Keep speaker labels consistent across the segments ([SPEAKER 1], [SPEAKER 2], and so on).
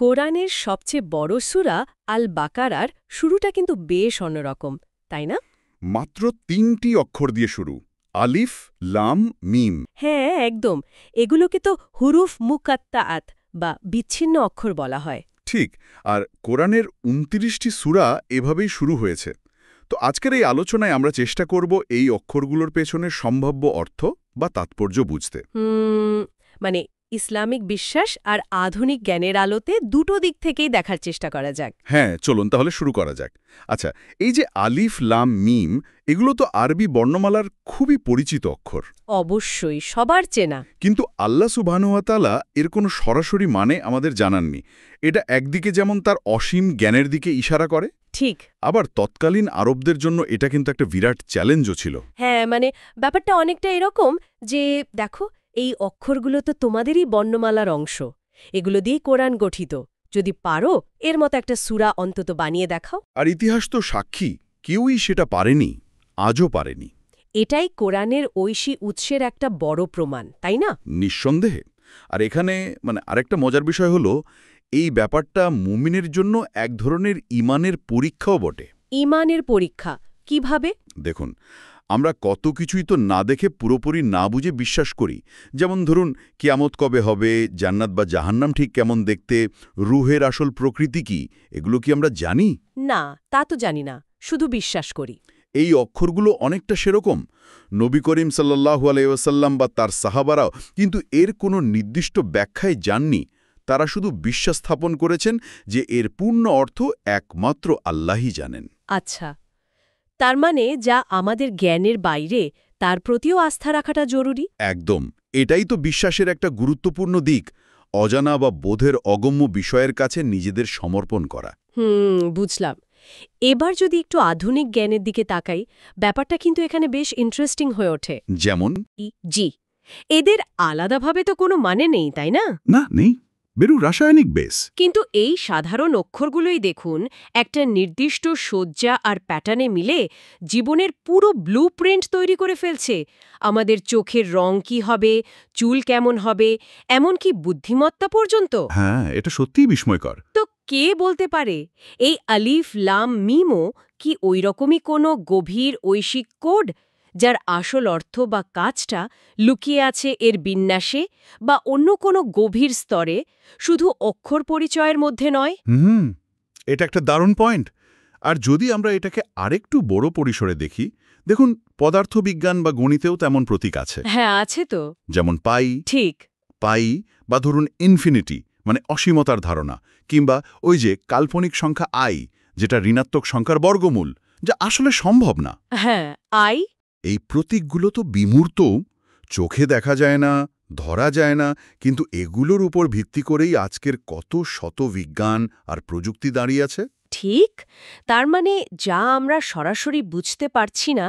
[SPEAKER 1] কোরআনের সবচেয়ে বড় সূরা আল বাকারার শুরুটা কিন্তু বেশ অন্যরকম, তাই না?
[SPEAKER 2] মাত্র ৩টি অক্ষর দিয়ে শুরু, আলিফ, লাম, মিম।
[SPEAKER 1] হ্যাঁ, একদম। এগুলোকে তো হুরুফ মুকাত্তাআত বা বিচ্ছিন্ন অক্ষর বলা হয়।
[SPEAKER 2] ঠিক, আর কোরআনের ২৯টি সূরা এভাবেই শুরু হয়েছে। তো আজকের এই আলোচনায় আমরা চেষ্টা করব এই অক্ষরগুলোর পেছনের সম্ভাব্য অর্থ বা তাৎপর্য বুঝতে।
[SPEAKER 1] মানে ইসলামিক বিশ্বাস আর আধুনিক জ্ঞানের আলোতে দুটো দিক থেকেই দেখার চেষ্টা করা যাক।
[SPEAKER 2] হ্যাঁ, চলুন তাহলে শুরু করা যাক। আচ্ছা, এই যে আলিফ, লাম, মিম, এগুলো তো আরবি বর্ণমালার খুবই পরিচিত অক্ষর।
[SPEAKER 1] অবশ্যই, সবার চেনা।
[SPEAKER 2] কিন্তু আল্লাহ সুবহানাহু ওয়া তাআলা এর কোনো সরাসরি মানে আমাদের জানাননি। এটা একদিকে যেমন তার অসীম জ্ঞানের দিকে ইশারা করে,
[SPEAKER 1] ঠিক।
[SPEAKER 2] আবার তৎকালীন আরবদের জন্য এটা কিন্তু একটা বিরাট চ্যালেঞ্জও ছিল।
[SPEAKER 1] হ্যাঁ, মানে ব্যাপারটা অনেকটা এরকম যে দেখো, এই অক্ষরগুলো তো তোমাদেরই বর্ণমালার অংশ। এগুলো দিয়েই কোরআন গঠিত। যদি পারো এর মতো একটা সূরা অন্তত বানিয়ে দেখাও।
[SPEAKER 2] আর ইতিহাস তো সাক্ষী, কেউই সেটা পারেনি, আজও পারেনি।
[SPEAKER 1] এটাই কোরআনের ঐশী উৎসের একটা বড় প্রমাণ, তাই না?
[SPEAKER 2] নিঃসন্দেহে। আর এখানে আরেকটা মজার বিষয় হলো, এই ব্যাপারটা মুমিনের জন্য এক ধরনের ঈমানের পরীক্ষাও বটে।
[SPEAKER 1] ঈমানের পরীক্ষা কিভাবে?
[SPEAKER 2] দেখুন, আমরা কত কিছুই তো না দেখে পুরোপুরি না বুঝে বিশ্বাস করি। যেমন ধরুন, কিয়ামত কবে হবে, জান্নাত বা জাহান্নাম ঠিক কেমন দেখতে, রুহের আসল প্রকৃতি কি, এগুলো কি আমরা জানি?
[SPEAKER 1] না, তা তো জানি না, শুধু বিশ্বাস করি।
[SPEAKER 2] এই অক্ষরগুলো অনেকটা সেরকম। নবী করিম সাল্লাল্লাহু আলাইহি ওয়াসাল্লাম বা তার সাহাবারাও কিন্তু এর কোনো নির্দিষ্ট ব্যাখ্যায় যাননি। তারা শুধু বিশ্বাস স্থাপন করেছেন যে এর পূর্ণ অর্থ একমাত্র আল্লাহই জানেন।
[SPEAKER 1] আচ্ছা, তার মানে যা আমাদের জ্ঞানের বাইরে তার প্রতিও আস্থা রাখাটা জরুরি।
[SPEAKER 2] একদম, এটাই তো বিশ্বাসের একটা গুরুত্বপূর্ণ দিক, অজানা বা বোধের অগম্য বিষয়ের কাছে নিজেদের সমর্পণ করা।
[SPEAKER 1] বুঝলাম। এবার যদি একটু আধুনিক জ্ঞানের দিকে তাকাই, ব্যাপারটা কিন্তু এখানে বেশ ইন্টারেস্টিং হয়ে ওঠে।
[SPEAKER 2] যেমন?
[SPEAKER 1] জি, এদের আলাদাভাবে তো কোনো মানে নেই, তাই না?
[SPEAKER 2] না, নেই। বেরু রাসায়নিক বেস।
[SPEAKER 1] কিন্তু এই সাধারণ অক্ষরগুলোই দেখুন, একটা নির্দিষ্ট সজ্জা আর প্যাটার্নে মিলে জীবনের পুরো ব্লুপ্রিন্ট তৈরি করে ফেলছে। আমাদের চোখের রং কি হবে, চুল কেমন হবে, এমনকি বুদ্ধিমত্তা পর্যন্ত।
[SPEAKER 2] হ্যাঁ, এটা সত্যিই বিস্ময়কর।
[SPEAKER 1] তো কে বলতে পারে এই আলিফ লাম মিমও কি ওইরকমই কোনো গভীর ঐশিক কোড, যার আসল অর্থ বা কাজটা লুকিয়ে আছে এর বিন্যাসে বা অন্য কোনো গভীর স্তরে, শুধু অক্ষর পরিচয়ের মধ্যে নয়?
[SPEAKER 2] এটা একটা দারুণ পয়েন্ট। আর যদি আমরা এটাকে আরেকটু বড় পরিসরে দেখি, দেখুন, পদার্থবিজ্ঞান বা গণিতেও তেমন প্রতীক আছে।
[SPEAKER 1] হ্যাঁ, আছে তো।
[SPEAKER 2] যেমন পাই,
[SPEAKER 1] ঠিক।
[SPEAKER 2] পাই বা ধরুন ইনফিনিটি, মানে অসীমতার ধারণা, কিংবা ওই যে কাল্পনিক সংখ্যা আই, যেটা ঋণাত্মক সংখ্যার বর্গমূল, যা আসলে সম্ভব না।
[SPEAKER 1] হ্যাঁ, আই।
[SPEAKER 2] এই প্রতীকগুলো তো বিমূর্ত, চোখে দেখা যায় না, ধরা যায় না, কিন্তু এগুলোর উপর ভিত্তি করেই আজকের কত শত বিজ্ঞান আর প্রযুক্তি দাঁড়িয়ে আছে।
[SPEAKER 1] ঠিক। তার মানে যা আমরা সরাসরি বুঝতে পারছি না,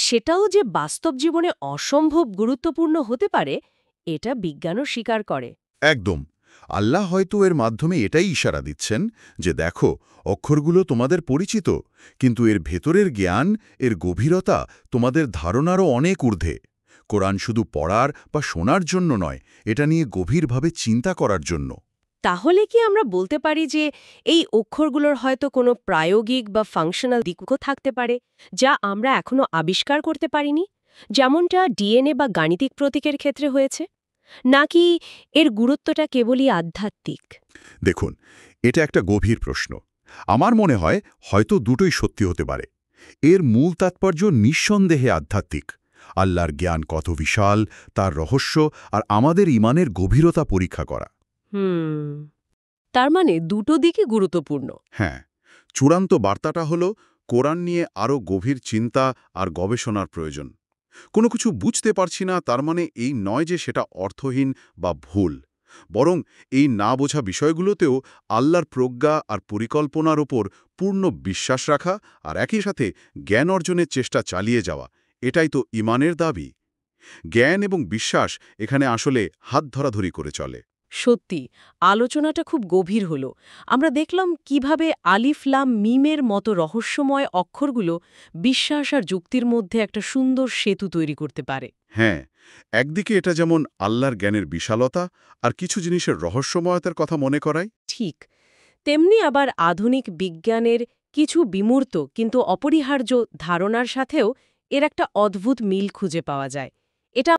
[SPEAKER 1] সেটাও যে বাস্তব জীবনে অসম্ভব গুরুত্বপূর্ণ হতে পারে, এটা বিজ্ঞানও স্বীকার করে।
[SPEAKER 2] একদম। আল্লাহ হয়তো এর মাধ্যমে এটাই ইশারা দিচ্ছেন যে দেখো, অক্ষরগুলো তোমাদের পরিচিত, কিন্তু এর ভেতরের জ্ঞান, এর গভীরতা তোমাদের ধারণারও অনেক ঊর্ধ্বে। কোরআন শুধু পড়ার বা শোনার জন্য নয়, এটা নিয়ে গভীরভাবে চিন্তা করার জন্য।
[SPEAKER 1] তাহলে কি আমরা বলতে পারি যে এই অক্ষরগুলোর হয়তো কোনো প্রায়োগিক বা ফাংশনাল দিকও থাকতে পারে, যা আমরা এখনো আবিষ্কার করতে পারিনি, যেমনটা ডিএনএ বা গাণিতিক প্রতীকের ক্ষেত্রে হয়েছে? নাকি এর গুরুত্বটা কেবলই আধ্যাত্মিক?
[SPEAKER 2] দেখুন, এটা একটা গভীর প্রশ্ন। আমার মনে হয় হয়তো দুটোই সত্যি হতে পারে। এর মূল তাৎপর্য নিঃসন্দেহে আধ্যাত্মিক। আল্লাহর জ্ঞান কত বিশাল, তার রহস্য আর আমাদের ঈমানের গভীরতা পরীক্ষা করা।
[SPEAKER 1] তার মানে দুটো দিকই গুরুত্বপূর্ণ।
[SPEAKER 2] হ্যাঁ, চূড়ান্ত বার্তাটা হলো কোরআন নিয়ে আরও গভীর চিন্তা আর গবেষণার প্রয়োজন। কোনো কিছু বুঝতে পারছি না তার মানে এই নয় যে সেটা অর্থহীন বা ভুল, বরং এই না বোঝা বিষয়গুলোতেও আল্লাহর প্রজ্ঞা আর পরিকল্পনার ওপর পূর্ণ বিশ্বাস রাখা আর একই সাথে জ্ঞান অর্জনের চেষ্টা চালিয়ে যাওয়া, এটাই তো ঈমানের দাবি। জ্ঞান এবং বিশ্বাস এখানে আসলে হাত ধরাধরি করে চলে।
[SPEAKER 1] সত্যি, আলোচনাটা খুব গভীর হলো। আমরা দেখলাম কিভাবে আলিফ লাম মিমের মতো রহস্যময় অক্ষরগুলো বিশ্বাস আর যুক্তির মধ্যে একটা সুন্দর সেতু তৈরি করতে পারে।
[SPEAKER 2] হ্যাঁ, একদিকে এটা যেমন আল্লাহর জ্ঞানের বিশালতা আর কিছু জিনিসের রহস্যময়তার কথা মনে করায়।
[SPEAKER 1] ঠিক, তেমনি আবার আধুনিক বিজ্ঞানের কিছু বিমূর্ত কিন্তু অপরিহার্য ধারণার সাথেও এর একটা অদ্ভুত মিল খুঁজে পাওয়া যায়। এটা